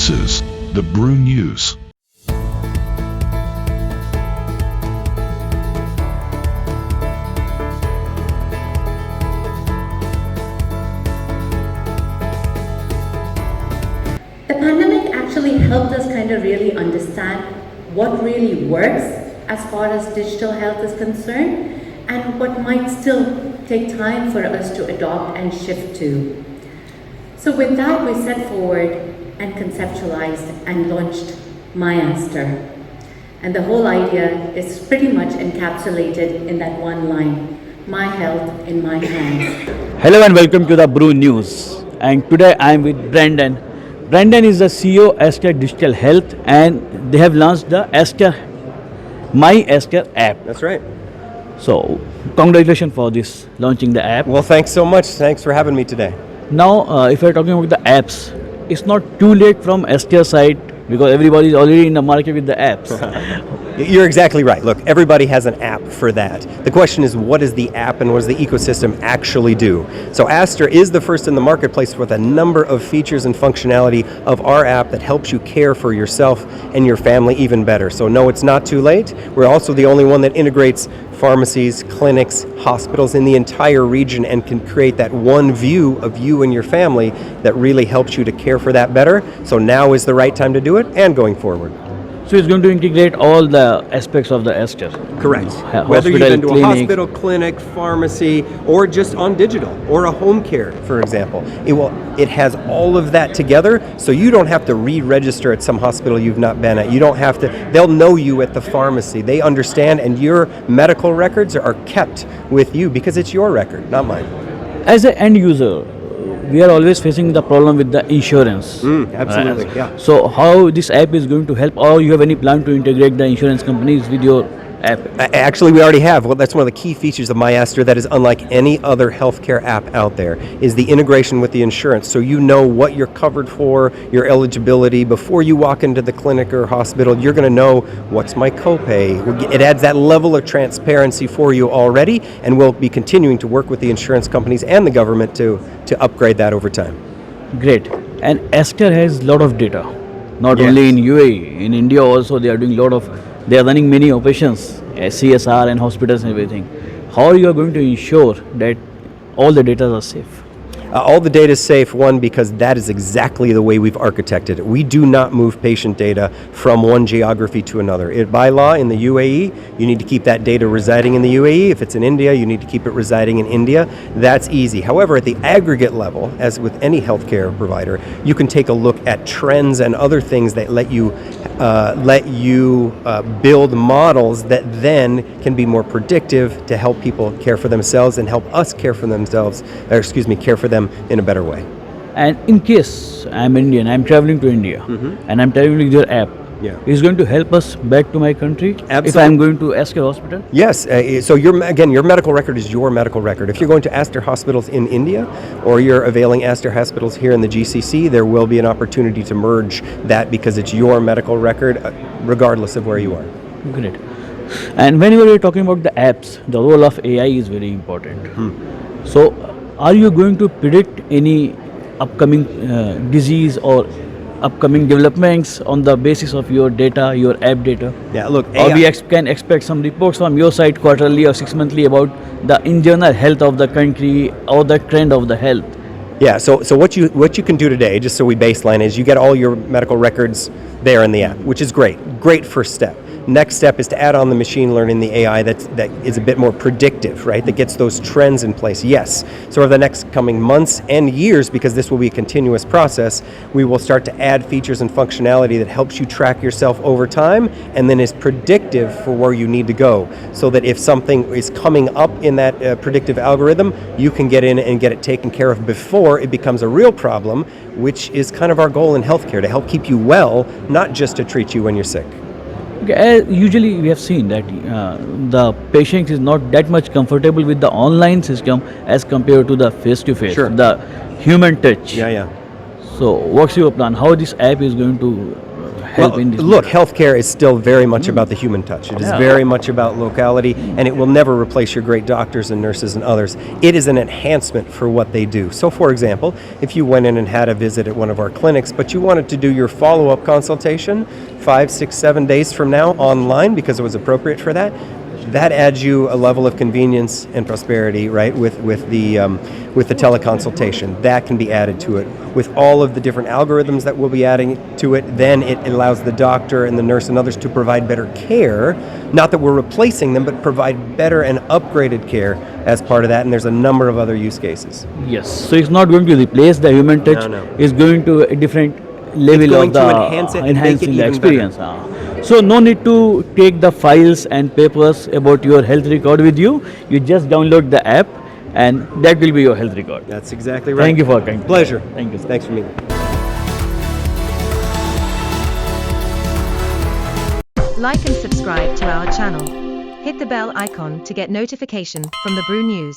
This is the Brew News. The pandemic actually helped us kind of really understand what really works as far as digital health is concerned and what might still take time for us to adopt and shift to. So with that, we set forward and conceptualized and launched myAster. And the whole idea is pretty much encapsulated in that one line, my health in my hands. Hello and welcome to the Brew News. And today I am with Brandon. Brandon is the CEO of Aster Digital Health, and they have launched the myAster app. That's right. So congratulations for this launching the app. Well, thanks so much. Thanks for having me today. Now, if we are talking about the apps, it's not too late from Aster side because everybody is already in the market with the apps. You're exactly right. Look, everybody has an app for that. The question is, what is the app and what does the ecosystem actually do? So Aster is the first in the marketplace with a number of features and functionality of our app that helps you care for yourself and your family even better. So no, it's not too late. We're also the only one that integrates pharmacies, clinics, hospitals in the entire region and can create that one view of you and your family that really helps you to care for that better. So now is the right time to do it and going forward. So it's going to integrate all the aspects of the Aster. Correct. Hospital, Whether you've been to clinic. a hospital, clinic, pharmacy, or just on digital, or a home care, for example. It has all of that together, so you don't have to re-register at some hospital you've not been at. You don't have to, they'll know you at the pharmacy. They understand, and your medical records are kept with you because it's your record, not mine. As an end user, we are always facing the problem with the insurance. Absolutely, yeah. So how this app is going to help, or you have any plan to integrate the insurance companies with your app? Actually, we already have. Well, that's one of the key features of myAster that is unlike any other healthcare app out there, is the integration with the insurance. So you know what you're covered for, your eligibility. Before you walk into the clinic or hospital, you're going to know what's my copay. It adds that level of transparency for you already, and we'll be continuing to work with the insurance companies and the government to upgrade that over time. Great. And Aster has a lot of data, not Yes. only in UAE, in India also they are doing they are running many operations, CSR and hospitals and everything. How are you going to ensure that all the data are safe? All the data is safe, one, because that is exactly the way we've architected it. We do not move patient data from one geography to another. By law, in the UAE, you need to keep that data residing in the UAE. If it's in India, you need to keep it residing in India. That's easy. However, at the aggregate level, as with any healthcare provider, you can take a look at trends and other things that let you build models that then can be more predictive to help people care for themselves and help us care for care for them in a better way. And in case I'm Indian, I'm traveling to India and I'm traveling with your app, is going to help us back to my country if I'm going to Aster Hospital? Yes, so your medical record is your medical record. If you're going to Aster hospitals in India or you're availing Aster hospitals here in the GCC, there will be an opportunity to merge that because it's your medical record regardless of where you are. Great. And whenever we're talking about the apps, the role of AI is very important. So are you going to predict any upcoming disease or upcoming developments on the basis of your data, your app data? Yeah, look, or we can expect some reports from your side quarterly or 6 monthly about the in general health of the country or the trend of the health? Yeah, so what you can do today, just so we baseline, is you get all your medical records there in the app, which is great. Great first step. Next step is to add on the machine learning, the AI that is a bit more predictive, right? That gets those trends in place. Yes. So over the next coming months and years, because this will be a continuous process, we will start to add features and functionality that helps you track yourself over time and then is predictive for where you need to go. So that if something is coming up in that predictive algorithm, you can get in and get it taken care of before it becomes a real problem, which is kind of our goal in healthcare, to help keep you well, not just to treat you when you're sick. Okay, usually we have seen that the patient is not that much comfortable with the online system as compared to the face-to-face, the human touch. Yeah. So what's your plan? How this app is going to help in this? Look, matter? healthcare is still very much about the human touch. It is Yeah. very much about locality, and it will never replace your great doctors and nurses and others. It is an enhancement for what they do. So, for example, if you went in and had a visit at one of our clinics, but you wanted to do your follow-up consultation 5, 6, 7 days from now online because it was appropriate for that, that adds you a level of convenience and prosperity, right? With the teleconsultation, that can be added to it. With all of the different algorithms that we'll be adding to it, then it allows the doctor and the nurse and others to provide better care. Not that we're replacing them, but provide better and upgraded care as part of that. And there's a number of other use cases. Yes. So it's not going to replace the human touch. No. It's going to a different level going of the to enhance it and make enhancing it the even experience. So no need to take the files and papers about your health record with you. You just download the app, and that will be your health record. That's exactly right. Thank you for coming. Pleasure. Thank you. Thanks for meeting. Like and subscribe to our channel. Hit the bell icon to get notification from the Brew News.